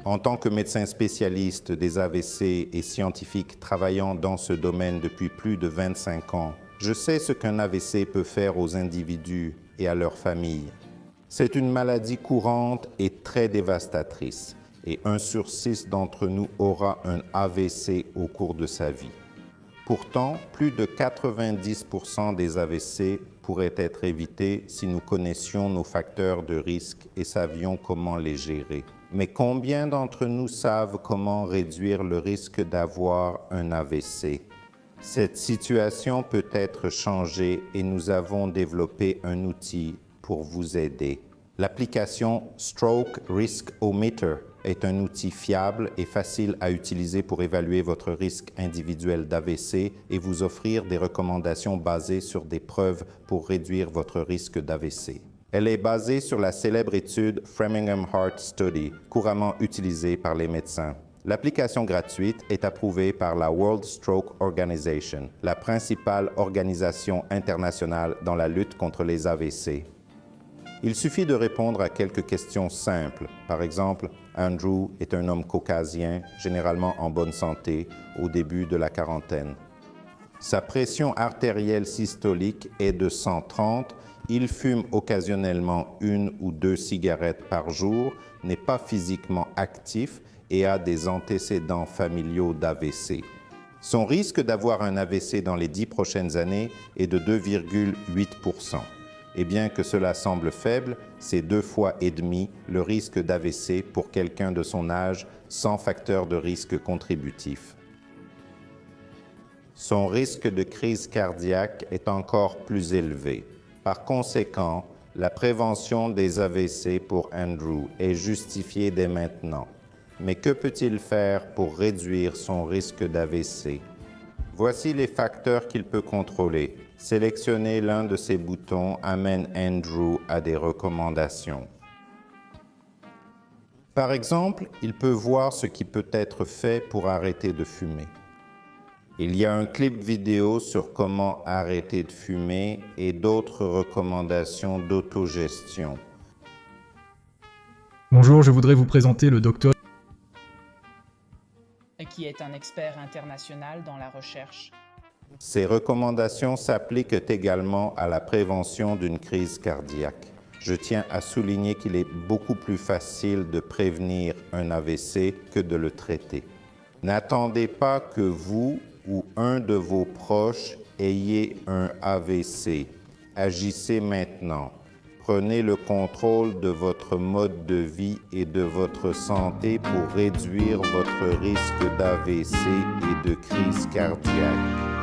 En tant que médecin spécialiste des AVC et scientifique travaillant dans ce domaine depuis plus de 25 ans, je sais ce qu'un AVC peut faire aux individus et à leurs familles. C'est une maladie courante et très dévastatrice, et 1 sur 6 d'entre nous aura un AVC au cours de sa vie. Pourtant, plus de 90% des AVC pourraient être évités si nous connaissions nos facteurs de risque et savions comment les gérer. Mais combien d'entre nous savent comment réduire le risque d'avoir un AVC? Cette situation peut être changée et nous avons développé un outil pour vous aider. L'application Stroke Risk-O-Meter est un outil fiable et facile à utiliser pour évaluer votre risque individuel d'AVC et vous offrir des recommandations basées sur des preuves pour réduire votre risque d'AVC. Elle est basée sur la célèbre étude Framingham Heart Study, couramment utilisée par les médecins. L'application gratuite est approuvée par la World Stroke Organization, la principale organisation internationale dans la lutte contre les AVC. Il suffit de répondre à quelques questions simples. Par exemple, Andrew est un homme caucasien, généralement en bonne santé, au début de la quarantaine. Sa pression artérielle systolique est de 130, il fume occasionnellement 1 ou 2 cigarettes par jour, n'est pas physiquement actif et a des antécédents familiaux d'AVC. Son risque d'avoir un AVC dans les 10 prochaines années est de 2,8%. Et bien que cela semble faible, c'est 2 fois et demi le risque d'AVC pour quelqu'un de son âge sans facteur de risque contributif. Son risque de crise cardiaque est encore plus élevé. Par conséquent, la prévention des AVC pour Andrew est justifiée dès maintenant. Mais que peut-il faire pour réduire son risque d'AVC? Voici les facteurs qu'il peut contrôler. Sélectionner l'un de ces boutons amène Andrew à des recommandations. Par exemple, il peut voir ce qui peut être fait pour arrêter de fumer. Il y a un clip vidéo sur comment arrêter de fumer et d'autres recommandations d'autogestion. Bonjour, je voudrais vous présenter le docteur qui est un expert international dans la recherche. Ces recommandations s'appliquent également à la prévention d'une crise cardiaque. Je tiens à souligner qu'il est beaucoup plus facile de prévenir un AVC que de le traiter. N'attendez pas que vous ou un de vos proches ayez un AVC. Agissez maintenant. Prenez le contrôle de votre mode de vie et de votre santé pour réduire votre risque d'AVC et de crise cardiaque.